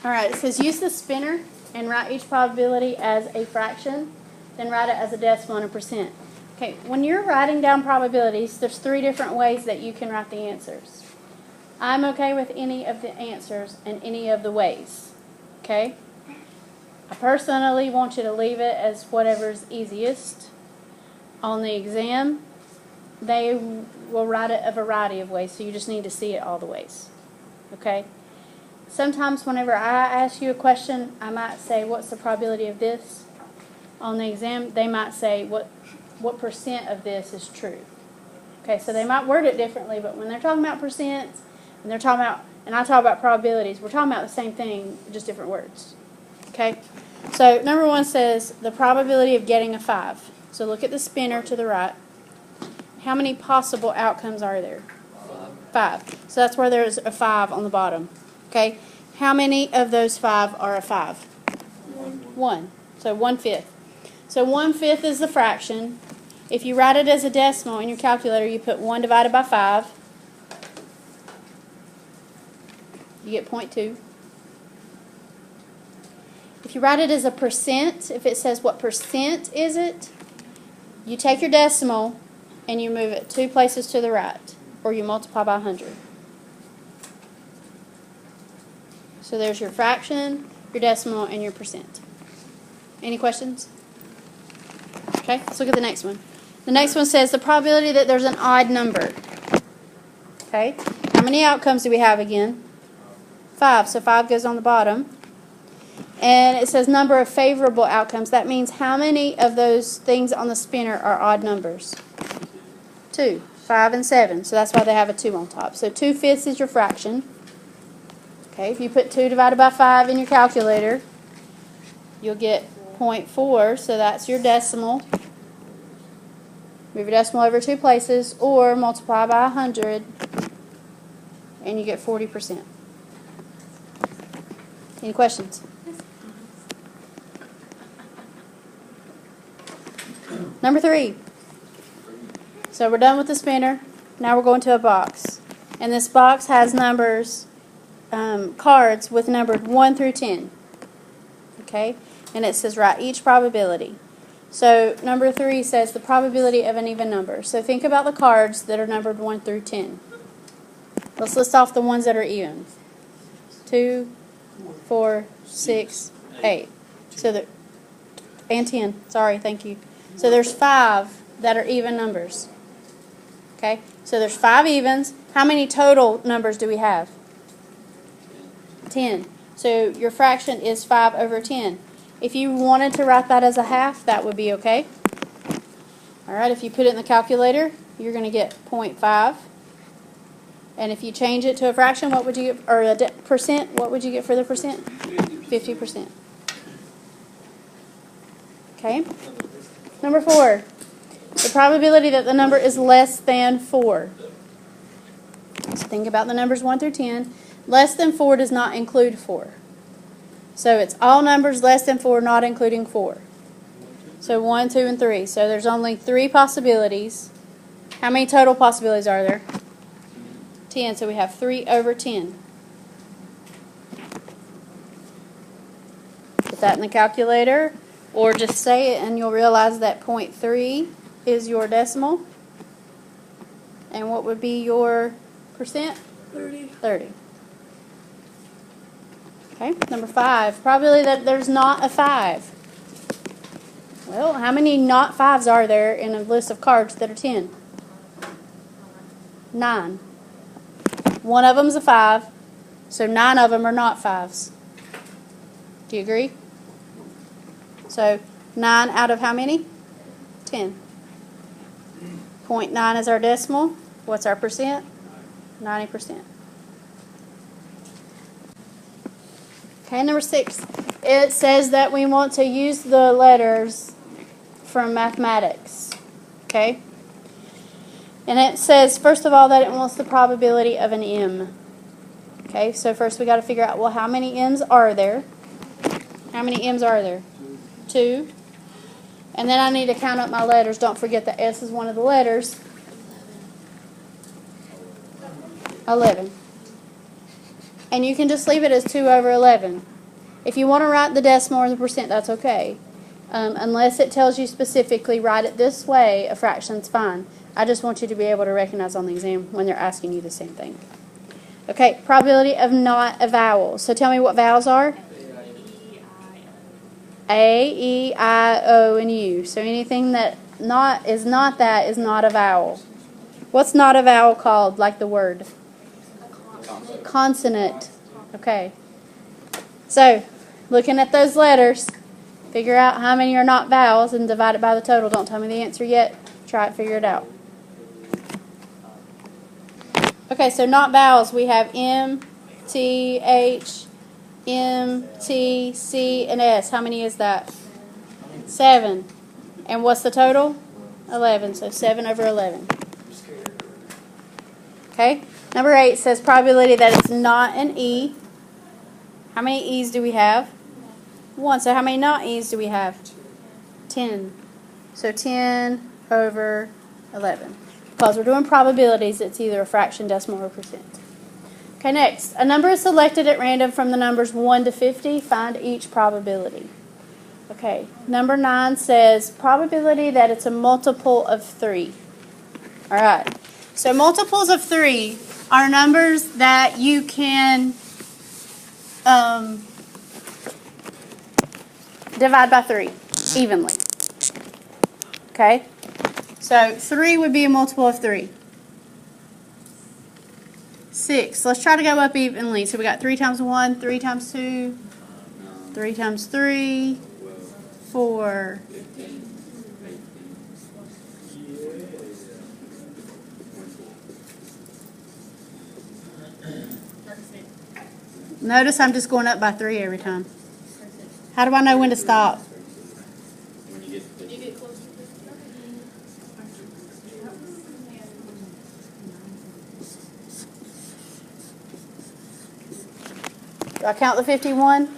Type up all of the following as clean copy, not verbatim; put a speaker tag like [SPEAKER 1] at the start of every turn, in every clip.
[SPEAKER 1] All right, it says use the spinner and write each probability as a fraction, then write it as a decimal and a percent. Okay, when you're writing down probabilities, there's 3 different ways that you can write the answers. I'm okay with any of the answers and any of the ways. Okay? I personally want you to leave it as whatever's easiest. On the exam, they will write it a variety of ways, so you just need to see it all the ways. Okay? Sometimes whenever I ask you a question, I might say, what's the probability of this? On the exam, they might say, what percent of this is true? Okay, so they might word it differently, but when they're talking about percents, and they're talking about, and I talk about probabilities, we're talking about the same thing, just different words. Okay? So number 1 says the probability of getting a 5. So look at the spinner to the right. How many possible outcomes are there? 5. So that's where there's a 5 on the bottom. Okay? How many of those 5 are a 5? 1. So 1/5. So 1/5 is the fraction. If you write it as a decimal in your calculator, you put 1 divided by 5. You get 0.2. If you write it as a percent, if it says what percent is it, you take your decimal and you move it 2 places to the right, or you multiply by 100. So there's your fraction, your decimal, and your percent. Any questions? Okay, let's look at the next one. The next one says the probability that there's an odd number. Okay, how many outcomes do we have again? 5, so 5 goes on the bottom. And it says number of favorable outcomes. That means how many of those things on the spinner are odd numbers? 2, 5, and 7. So that's why they have a 2 on top. So 2/5 is your fraction. Okay, if you put 2 divided by 5 in your calculator, you'll get 0.4, so that's your decimal. Move your decimal over 2 places, or multiply by 100, and you get 40%. Any questions? Number 3. So we're done with the spinner. Now we're going to a box. And this box has numbers, cards with numbered 1 through 10. Okay? And it says write each probability. So number 3 says the probability of an even number. So think about the cards that are numbered 1 through 10. Let's list off the ones that are even. 2, 4, 6, 8. So and 10. Sorry, thank you. So there's 5 that are even numbers. Okay? So there's 5 evens. How many total numbers do we have? 10. So your fraction is 5 over 10. If you wanted to write that as a half, that would be okay. Alright, if you put it in the calculator, you're going to get 0.5. And if you change it to a fraction, what would you get, or a percent, what would you get for the percent? 50%. Okay? Number 4. The probability that the number is less than 4. So think about the numbers 1 through 10. Less than 4 does not include 4. So it's all numbers less than 4, not including 4. So 1, 2, and 3. So there's only 3 possibilities. How many total possibilities are there? 10. So we have 3 over 10. Put that in the calculator, or just say it and you'll realize that 0.3 is your decimal. And what would be your percent? 30. Okay, number 5. Probability that there's not a 5. Well, how many not 5s are there in a list of cards that are 10? 9. One of them's a 5, so 9 of them are not 5s. Do you agree? So 9 out of how many? 10. 0.9 is our decimal. What's our percent? 90%. Okay, number 6. It says that we want to use the letters from mathematics. Okay? And it says, first of all, that it wants the probability of an M. Okay, so first we got to figure out, well, how many M's are there? How many M's are there? 2. And then I need to count up my letters. Don't forget that S is one of the letters. 11. and you can just leave it as 2 over 11. If you want to write the decimal or the percent, that's okay. Unless it tells you specifically, write it this way, a fraction's fine. I just want you to be able to recognize on the exam when they're asking you the same thing. Okay, probability of not a vowel. So tell me what vowels are. A, E, I, O, and U. So anything that is not that is not a vowel. What's not a vowel called, like the word? Consonant. Okay. So, looking at those letters, figure out how many are not vowels and divide it by the total. Don't tell me the answer yet. Try it, figure it out. Okay, so not vowels. We have M, T, H, M, T, C, and S. How many is that? 7. And what's the total? 11. So 7 over 11. Okay. Number 8 says probability that it's not an E. How many E's do we have? 1. So how many not E's do we have? 10. So 10 over 11. Because we're doing probabilities, it's either a fraction, decimal, or percent. Okay, next. A number is selected at random from the numbers 1 to 50. Find each probability. Okay, number 9 says probability that it's a multiple of 3. All right. So multiples of 3 are numbers that you can divide by 3 evenly. Okay? So 3 would be a multiple of 3. 6. Let's try to go up evenly. So we got 3 times 1, 3 times 2, 3 times 3, 4. Notice I'm just going up by 3 every time. How do I know when to stop? Do I count the 51?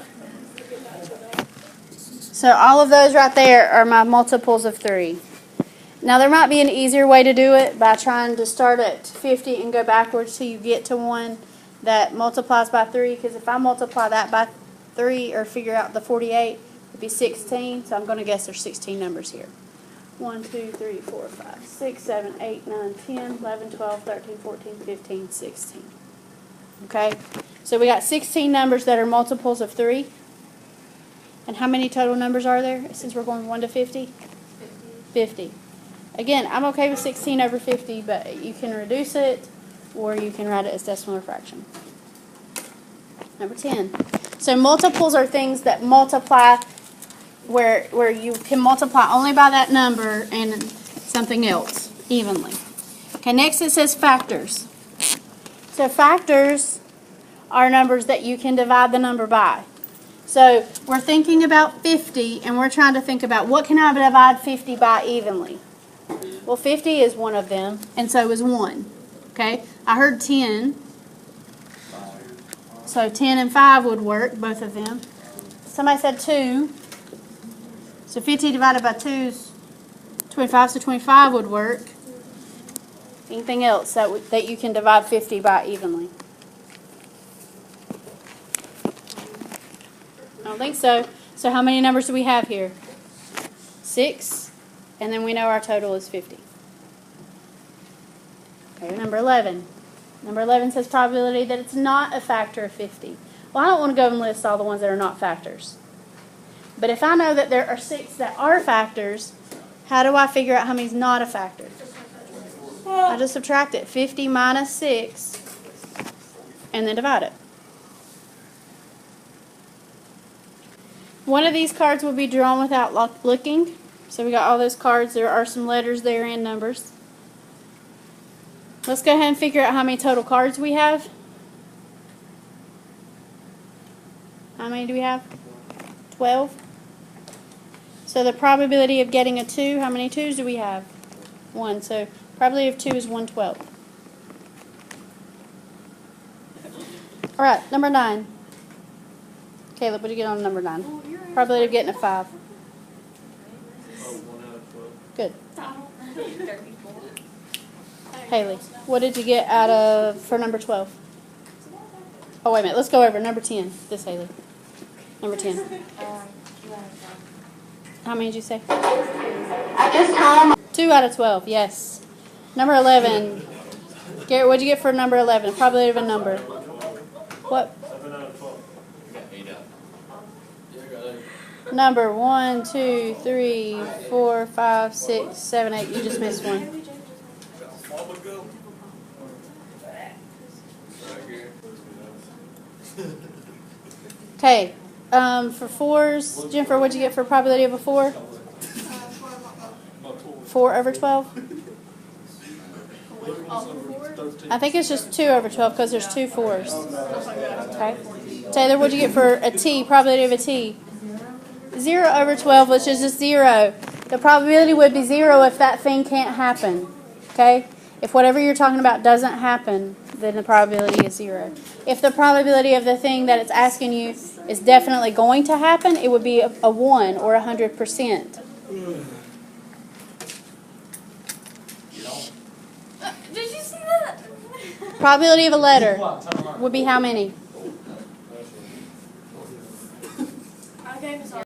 [SPEAKER 1] So all of those right there are my multiples of 3. Now there might be an easier way to do it by trying to start at 50 and go backwards till you get to one that multiplies by 3, because if I multiply that by 3 or figure out the 48, it'd be 16. So I'm going to guess there's 16 numbers here. 1, 2, 3, 4, 5, 6, 7, 8, 9, 10, 11, 12, 13, 14, 15, 16. Okay? So we got 16 numbers that are multiples of 3. And how many total numbers are there since we're going 1 to 50? 50. Again, I'm okay with 16 over 50, but you can reduce it or you can write it as decimal or fraction. Number 10. So multiples are things that multiply where you can multiply only by that number and something else evenly. Okay, next it says factors. So factors are numbers that you can divide the number by. So we're thinking about 50 and we're trying to think about what can I divide 50 by evenly. Well, 50 is one of them, and so is 1. Okay, I heard 10. So 10 and 5 would work, both of them. Somebody said 2. So 50 divided by 2 is 25, so 25 would work. Anything else that you can divide 50 by evenly? I don't think so. So how many numbers do we have here? 6. And then we know our total is 50. Okay, number 11. Number 11 says probability that it's not a factor of 50. Well, I don't want to go and list all the ones that are not factors. But if I know that there are 6 that are factors, how do I figure out how many is not a factor? I just subtract it. 50 minus 6, and then divide it. One of these cards will be drawn without looking. So we got all those cards. There are some letters there and numbers. Let's go ahead and figure out how many total cards we have. How many do we have? 12. So the probability of getting a 2, how many 2s do we have? 1. So probability of 2 is 1/12. All right, number 9. Caleb, what did you get on number 9? Probability of getting a 5. Good. Haley, what did you get out of for number 12? Oh, wait a minute. Let's go over number 10. This Haley. Number 10. How many did you say?
[SPEAKER 2] At this time,
[SPEAKER 1] 2 out of 12, yes. Number 11. Garrett, what'd you get for number 11? Probability of a number. What?
[SPEAKER 3] 7 out of 12. I got 8 out. Yeah, I got 8.
[SPEAKER 1] Number 1, 2, 3, 4, 5, 6, 7, 8. You just missed one. Okay. For fours, Jennifer, what'd you get for probability of a 4? 4 over 12? I think it's just 2 over 12 because there's 2 4s. Okay. Taylor, what'd you get for a T, probability of a T? 0 over 12, which is just 0. The probability would be 0 if that thing can't happen. Okay? If whatever you're talking about doesn't happen, then the probability is 0. If the probability of the thing that it's asking you is definitely going to happen, it would be a 1 or 100%.
[SPEAKER 4] Did you see that?
[SPEAKER 1] Probability of a letter would be how many?
[SPEAKER 4] Okay, Miss